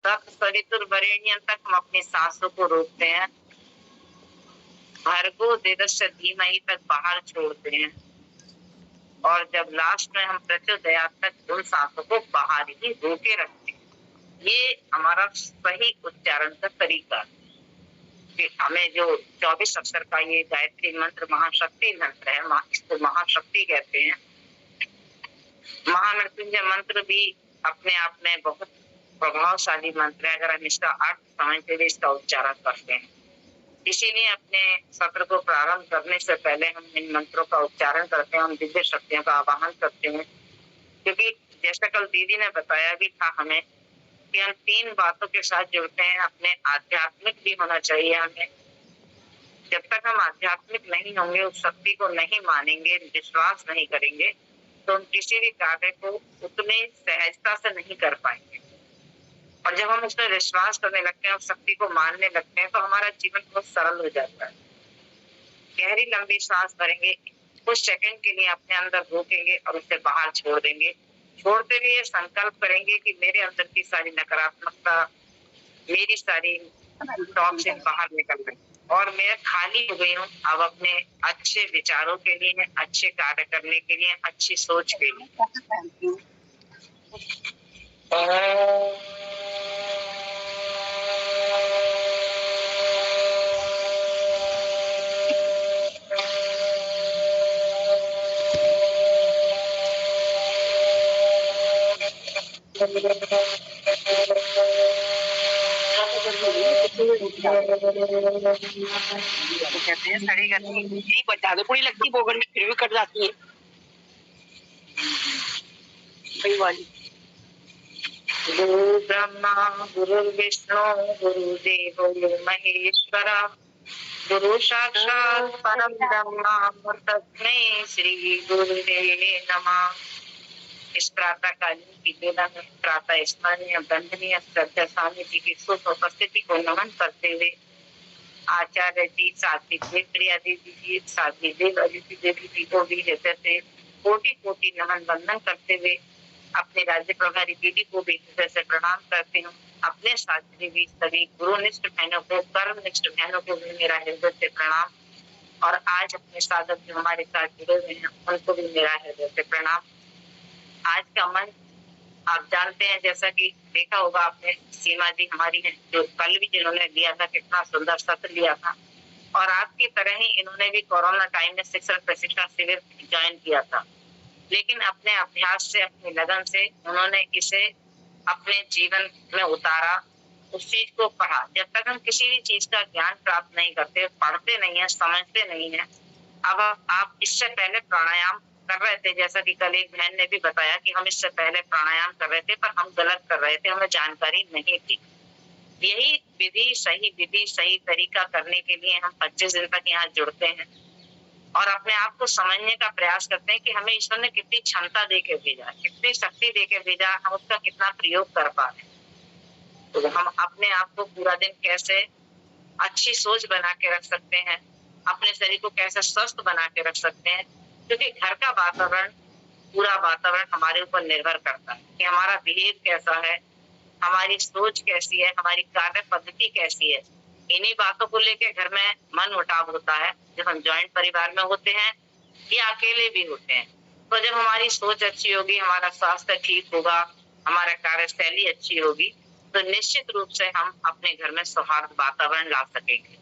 तत्सवितुर्वरेण्यं तक हम अपनी सांसों को रोकते हैं, भर्गो देवस्य धीमहि तक बाहर छोड़ते हैं, और जब लास्ट में हम प्रचोदयात तक उन सांसों को बाहर ही रोके रखते हैं। ये हमारा सही उच्चारण का तरीका है कि हमें जो 24 अक्षर का ये गायत्री मंत्र महाशक्ति मंत्र है, इसको महाशक्ति कहते हैं। महामृत्युंजय मंत्र भी अपने आप में बहुत प्रभावशाली मंत्र है, अगर हम इसका अर्थ समझते हुए इसका उच्चारण करते हैं। इसीलिए अपने सत्र को प्रारंभ करने से पहले हम इन मंत्रों का उच्चारण करते हैं, हम दिव्य शक्तियों का आवाहन करते हैं, क्योंकि जैसा कल दीदी ने बताया भी था हमें कि हम 3 बातों के साथ जुड़ते हैं। अपने आध्यात्मिक भी होना चाहिए हमें। जब तक हम आध्यात्मिक नहीं होंगे, उस शक्ति को नहीं मानेंगे, विश्वास नहीं करेंगे, तो हम किसी भी कार्य को उतनी सहजता से नहीं कर पाएंगे। और जब हम उसमें विश्वास करने लगते हैं, उस शक्ति को मानने लगते हैं, तो हमारा जीवन बहुत सरल हो जाता है। गहरी लंबी सांस भरेंगे, कुछ सेकंड के लिए अपने अंदर रोकेंगे और उसे बाहर छोड़ देंगे। छोड़ते हुए ये संकल्प करेंगे कि मेरे अंदर की सारी नकारात्मकता, मेरी सारी टॉक्सिक बाहर निकल गई और मैं खाली हो गई हूँ अब अपने अच्छे विचारों के लिए, अच्छे कार्य करने के लिए, अच्छी सोच के लिए। कहते हैं सड़ी गति बता दो, पूरी लगती बोगन में फिर भी कट जाती है वही वाली। गुरु ब्रह्मा गुरु विष्णु गुरुदेवो महेश्वरा, गुरु साक्षात् परम ब्रह्म तस्मै श्री गुरुदेवे नमः। इस प्रातः कालीन की वेला में प्रातः स्मरणीय वंदनीय श्रद्धा स्वामी जी की शुभ उपस्थिति को नमन करते हुए आचार्य जी, साथी प्रिया दीदी जी, साथी देव अदिति देवी जी को भी हृदय से कोटि कोटि नमन वंदन करते हुए अपने राज्य प्रभारी दीदी को भी हृदय से प्रणाम करती हूँ। अपने साथी भी सभी गुरुनिष्ठ बहनों को, कर्मनिष्ठ बहनों को भी मेरा हृदय से प्रणाम, और आज अपने साधक जो हमारे साथ जुड़े हुए हैं उनको भी मेरा हृदय से प्रणाम। आज का मंच आप जानते हैं, जैसा कि देखा होगा आपने, सीमा जी हमारी है जो कल भी जिन्होंने लिया था, कितना सुंदर सत्र लिया था, और आपकी तरह ही इन्होंने भी कोरोना टाइम में शिक्षण प्रशिक्षण शिविर ज्वाइन किया था, लेकिन अपने अभ्यास से, अपनी लगन से उन्होंने इसे अपने जीवन में उतारा, उस चीज को पढ़ा। जब तक हम किसी भी चीज का ज्ञान प्राप्त नहीं करते, पढ़ते नहीं है, समझते नहीं है। अब आप इससे पहले प्राणायाम कर रहे थे, जैसा कि कल एक बहन ने भी बताया कि हम इससे पहले प्राणायाम कर रहे थे, पर हम गलत कर रहे थे, हमें जानकारी नहीं थी। यही विधि सही तरीका करने के लिए हम 25 दिन तक यहाँ जुड़ते हैं और अपने आप को समझने का प्रयास करते हैं कि हमें ईश्वर ने कितनी क्षमता दे के भेजा, कितनी शक्ति दे के भेजा, हम उसका कितना प्रयोग कर पा रहे हैं। तो हम अपने आप को पूरा दिन कैसे अच्छी सोच बना के रख सकते हैं, अपने शरीर को कैसे स्वस्थ बना के रख सकते हैं, क्योंकि घर का वातावरण, पूरा वातावरण हमारे ऊपर निर्भर करता है कि हमारा बिहेव कैसा है, हमारी सोच कैसी है, हमारी कार्य पद्धति कैसी है। इन्हीं बातों को लेके घर में मन मुटाव होता है जब हम ज्वाइंट परिवार में होते हैं या अकेले भी होते हैं। तो जब हमारी सोच अच्छी होगी, हमारा स्वास्थ्य ठीक होगा, हमारा कार्यशैली अच्छी होगी, तो निश्चित रूप से हम अपने घर में सौहार्द वातावरण ला सकेंगे।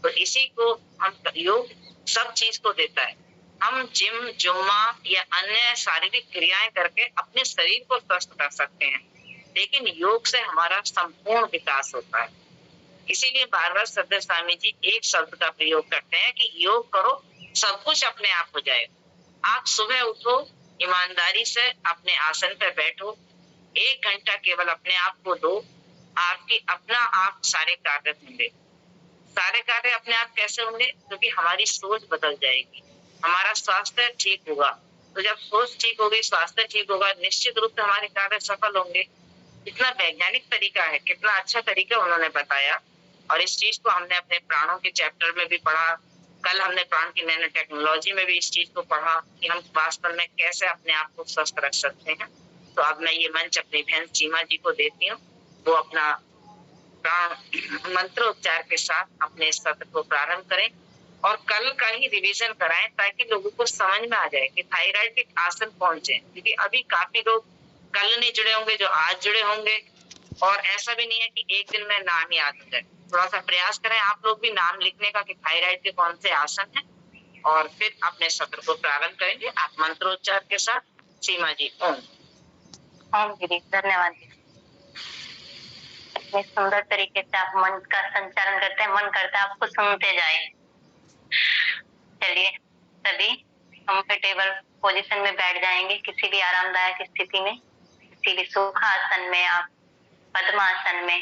तो इसी को हम योग सब चीज को देता है। हम जिम, जुम्मा या अन्य शारीरिक क्रियाएं करके अपने शरीर को स्वस्थ कर सकते हैं, लेकिन योग से हमारा संपूर्ण विकास होता है। इसीलिए बार बार श्रद्धा स्वामी जी एक शब्द का प्रयोग करते हैं कि योग करो, सब कुछ अपने आप हो जाएगा। आप सुबह उठो, ईमानदारी से अपने आसन पर बैठो, 1 घंटा केवल अपने आप को दो, आपकी अपना आप सारे कार्य होंगे। सारे कार्य अपने आप कैसे होंगे? क्योंकि हमारी सोच बदल जाएगी, हमारा स्वास्थ्य ठीक होगा। तो जब सोच ठीक होगी, स्वास्थ्य ठीक होगा, निश्चित रूप से हमारे कार्य सफल होंगे। कितना वैज्ञानिक तरीका है, कितना अच्छा तरीका उन्होंने बताया, और इस चीज को हमने अपने प्राणों के चैप्टर में भी पढ़ा। कल हमने प्राण की नैनो टेक्नोलॉजी में भी इस चीज को पढ़ा कि हम वास्तव में कैसे अपने आप को स्वस्थ रख सकते हैं। तो अब मैं ये मंच अपनी बहन सीमा जी को देती हूँ वो अपना प्राण मंत्रोच्चार के साथ अपने सत्र को प्रारंभ करें और कल का ही रिवीजन कराएं ताकि लोगों को समझ में आ जाए कि थायराइड के आसन कौन से हैं, क्योंकि अभी काफी लोग कल नहीं जुड़े होंगे जो आज जुड़े होंगे। और ऐसा भी नहीं है कि एक दिन में नाम याद हो जाए, थोड़ा सा प्रयास करें आप लोग भी नाम लिखने का कि थायराइड के कौन से आसन है, और फिर अपने सत्र को प्रारंभ करेंगे आप मंत्रोच्चार के साथ। सीमा जी ओम। ओम गिरी, धन्यवाद। इतने सुंदर तरीके से आप मन का संचालन करते हैं, मन करता है आपको सुनते जाए। चलिए सभी कंफर्टेबल पोजीशन में बैठ जाएंगे, किसी भी आरामदायक स्थिति में, किसी भी सुखासन में, आप पद्मासन में